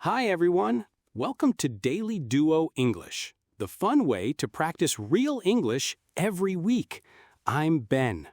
Hi, everyone. Welcome to Daily Duo English, the fun way to practice real English every week. I'm Ben.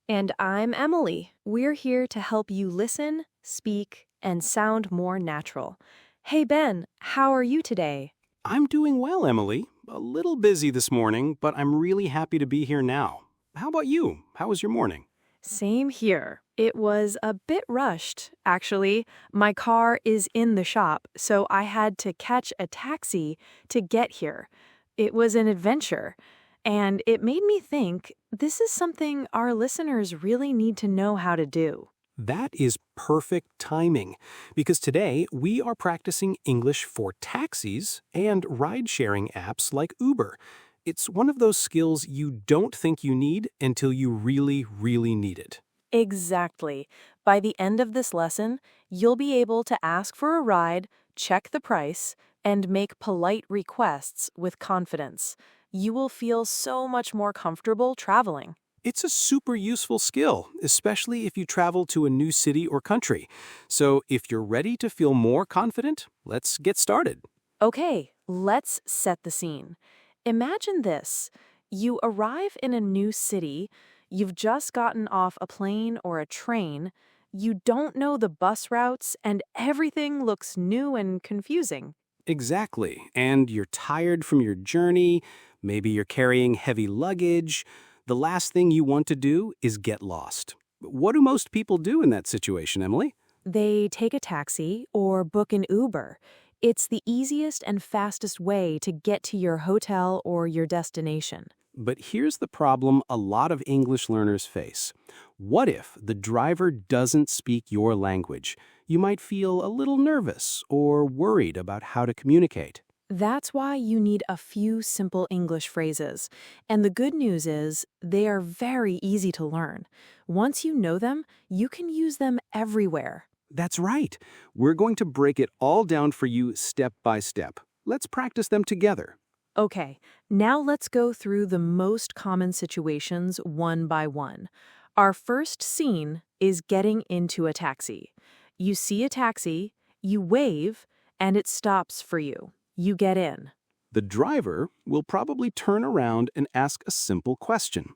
And I'm Emily. We're here to help you listen, speak, and sound more natural. Hey, Ben, how are you today? I'm doing well, Emily. A little busy this morning, but I'm really happy to be here now. How about you? How was your morning? Same here. It was a bit rushed, actually. My car is in the shop, so I had to catch a taxi to get here. It was an adventure, and it made me think this is something our listeners really need to know how to do. That is perfect timing, because today we are practicing English for taxis and ride-sharing apps like Uber. It's one of those skills you don't think you need until you really, really need it. Exactly. By the end of this lesson, you'll be able to ask for a ride, check the price, and make polite requests with confidence. You will feel so much more comfortable traveling. It's a super useful skill, especially if you travel to a new city or country. So if you're ready to feel more confident, let's get started. Okay, let's set the scene. Imagine this. You arrive in a new city, you've just gotten off a plane or a train, you don't know the bus routes, and everything looks new and confusing. Exactly. And you're tired from your journey. Maybe you're carrying heavy luggage. The last thing you want to do is get lost. What do most people do in that situation, Emily? They take a taxi or book an Uber. It's the easiest and fastest way to get to your hotel or your destination. But here's the problem a lot of English learners face. What if the driver doesn't speak your language? You might feel a little nervous or worried about how to communicate. That's why you need a few simple English phrases. And the good news is they are very easy to learn. Once you know them, you can use them everywhere. That's right. We're going to break it all down for you step by step. Let's practice them together. Okay, now let's go through the most common situations one by one. Our first scene is getting into a taxi. You see a taxi, you wave, and it stops for you. You get in. The driver will probably turn around and ask a simple question.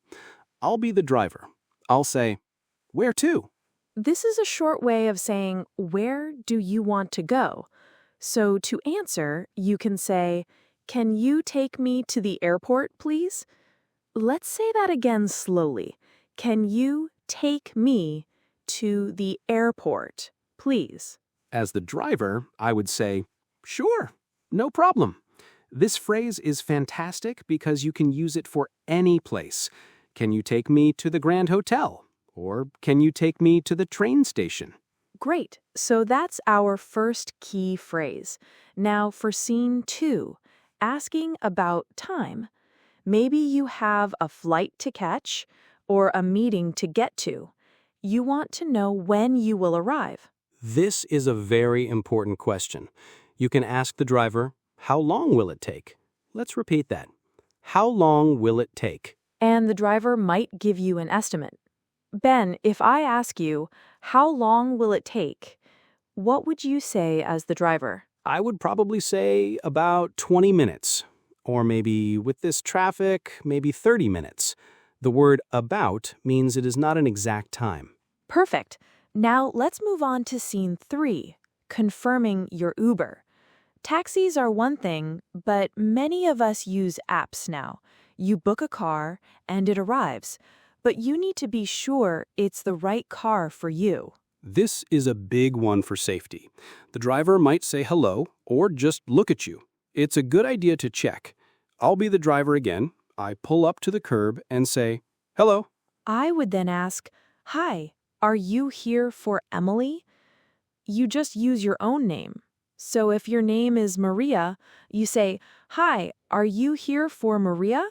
I'll be the driver. I'll say, "Where to?" This is a short way of saying, where do you want to go? So to answer, you can say, can you take me to the airport, please? Let's say that again slowly. Can you take me to the airport, please? As the driver, I would say, "Sure, no problem." This phrase is fantastic because you can use it for any place. Can you take me to the Grand Hotel? Or can you take me to the train station? Great. So that's our first key phrase. Now for scene 2, asking about time. Maybe you have a flight to catch or a meeting to get to. You want to know when you will arrive. This is a very important question. You can ask the driver, "How long will it take?" Let's repeat that. How long will it take? And the driver might give you an estimate. Ben, if I ask you, how long will it take? What would you say as the driver? I would probably say about 20 minutes. Or maybe with this traffic, maybe 30 minutes. The word about means it is not an exact time. Perfect. Now let's move on to scene 3, confirming your Uber. Taxis are one thing, but many of us use apps now. You book a car and it arrives, but you need to be sure it's the right car for you. This is a big one for safety. The driver might say hello or just look at you. It's a good idea to check. I'll be the driver again. I pull up to the curb and say, "Hello." I would then ask, hi, are you here for Emily? You just use your own name. So if your name is Maria, you say, hi, are you here for Maria?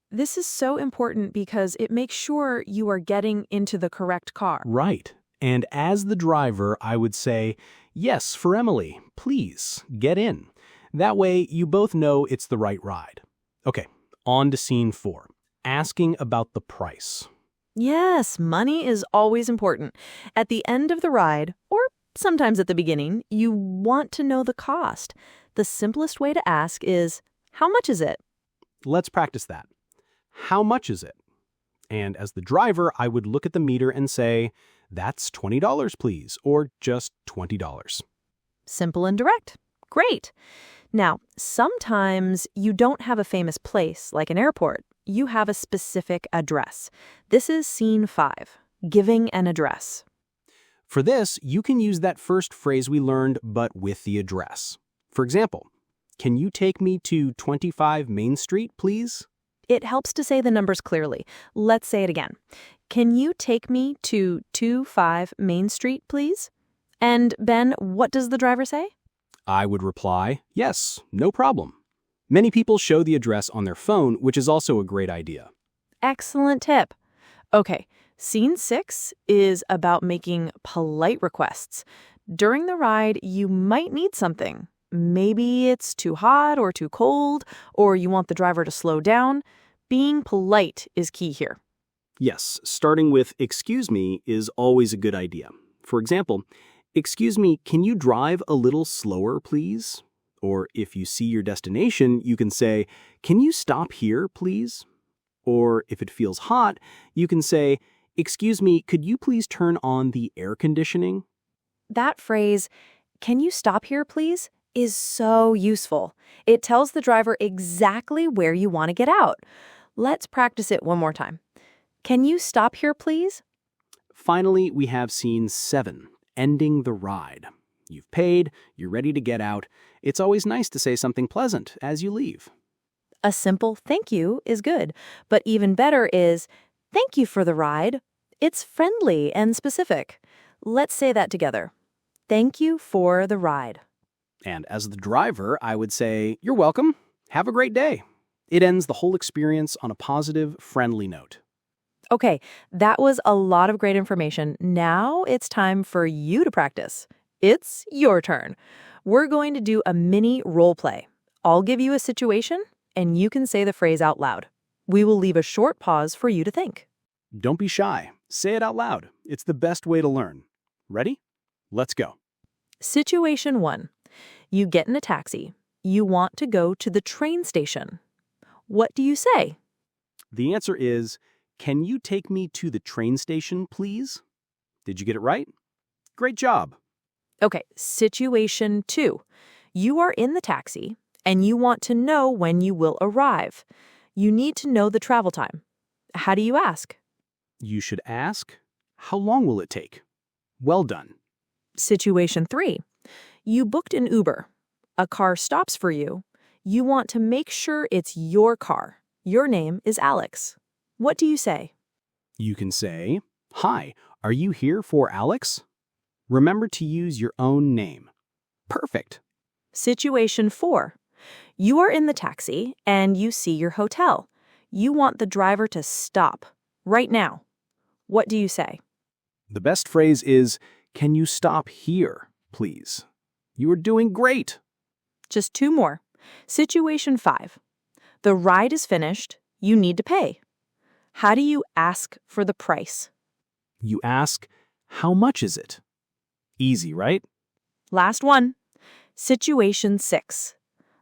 This is so important because it makes sure you are getting into the correct car. Right. And as the driver, I would say, "Yes, for Emily. Please, get in." That way, you both know it's the right ride. Okay, on to scene 4. Asking about the price. Yes, money is always important. At the end of the ride, or sometimes at the beginning, you want to know the cost. The simplest way to ask is, how much is it? Let's practice that. How much is it? And as the driver, I would look at the meter and say, that's $20, please, or just $20. Simple and direct. Great. Now, sometimes you don't have a famous place like an airport. You have a specific address. This is scene 5, giving an address. For this, you can use that first phrase we learned, but with the address. For example, can you take me to 25 Main Street, please? It helps to say the numbers clearly. Let's say it again. Can you take me to 25 Main Street, please? And Ben, what does the driver say? I would reply, yes, no problem. Many people show the address on their phone, which is also a great idea. Excellent tip. Okay, scene 6 is about making polite requests. During the ride, you might need something. Maybe it's too hot or too cold, or you want the driver to slow down. Being polite is key here. Yes, starting with excuse me is always a good idea. For example, excuse me, can you drive a little slower, please? Or if you see your destination, you can say, can you stop here, please? Or if it feels hot, you can say, excuse me, could you please turn on the air conditioning? That phrase, can you stop here, please, is so useful. It tells the driver exactly where you want to get out. Let's practice it one more time. Can you stop here, please? Finally, we have scene 7, ending the ride. You've paid, you're ready to get out. It's always nice to say something pleasant as you leave. A simple thank you is good, but even better is, thank you for the ride. It's friendly and specific. Let's say that together. Thank you for the ride. And as the driver, I would say, you're welcome. Have a great day. It ends the whole experience on a positive, friendly note. Okay, that was a lot of great information. Now it's time for you to practice. It's your turn. We're going to do a mini role play. I'll give you a situation, and you can say the phrase out loud. We will leave a short pause for you to think. Don't be shy. Say it out loud. It's the best way to learn. Ready? Let's go. Situation 1. You get in a taxi. You want to go to the train station. What do you say? The answer is, can you take me to the train station, please? Did you get it right? Great job. Okay, situation 2. You are in the taxi, and you want to know when you will arrive. You need to know the travel time. How do you ask? You should ask, how long will it take? Well done. Situation 3. You booked an Uber. A car stops for you. You want to make sure it's your car. Your name is Alex. What do you say? You can say, hi, are you here for Alex? Remember to use your own name. Perfect. Situation 4. You are in the taxi and you see your hotel. You want the driver to stop right now. What do you say? The best phrase is, can you stop here, please? You are doing great. Just 2 more. Situation 5. The ride is finished. You need to pay. How do you ask for the price? You ask, how much is it? Easy, right? Last one. Situation 6.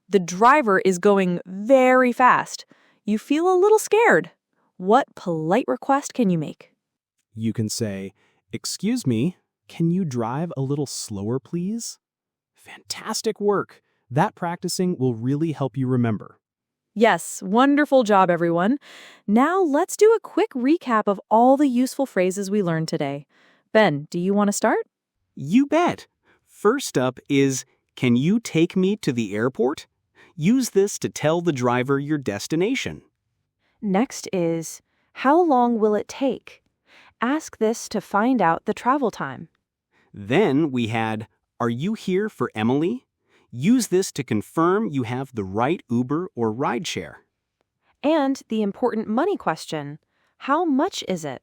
The driver is going very fast. You feel a little scared. What polite request can you make? You can say, excuse me, can you drive a little slower, please? Fantastic work. That practicing will really help you remember. Yes, wonderful job, everyone. Now let's do a quick recap of all the useful phrases we learned today. Ben, do you want to start? You bet. First up is, can you take me to the airport? Use this to tell the driver your destination. Next is, how long will it take? Ask this to find out the travel time. Then we had, are you here for Emily? Use this to confirm you have the right Uber or rideshare. And the important money question, how much is it?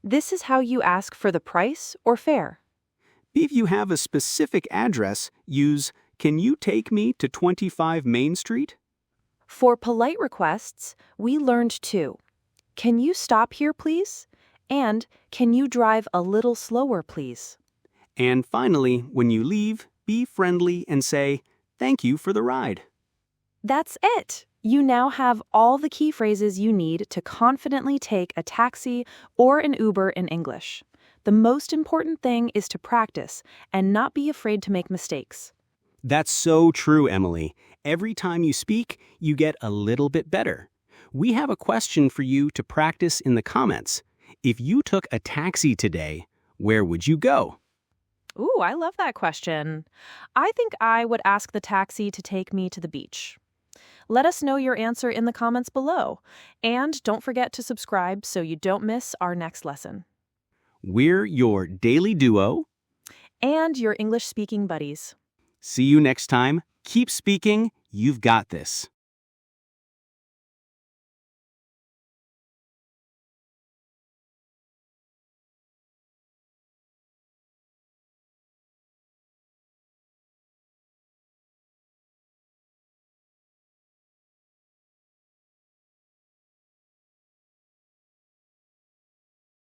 This is how you ask for the price or fare. If you have a specific address, use, can you take me to 25 Main Street? For polite requests, we learned 2. Can you stop here, please? And can you drive a little slower, please? And finally, when you leave, be friendly and say, "Thank you for the ride." That's it! You now have all the key phrases you need to confidently take a taxi or an Uber in English. The most important thing is to practice and not be afraid to make mistakes. That's so true, Emily. Every time you speak, you get a little bit better. We have a question for you to practice in the comments. If you took a taxi today, where would you go? Ooh, I love that question. I think I would ask the taxi to take me to the beach. Let us know your answer in the comments below. And don't forget to subscribe so you don't miss our next lesson. We're your daily duo. And your English speaking buddies. See you next time. Keep speaking. You've got this.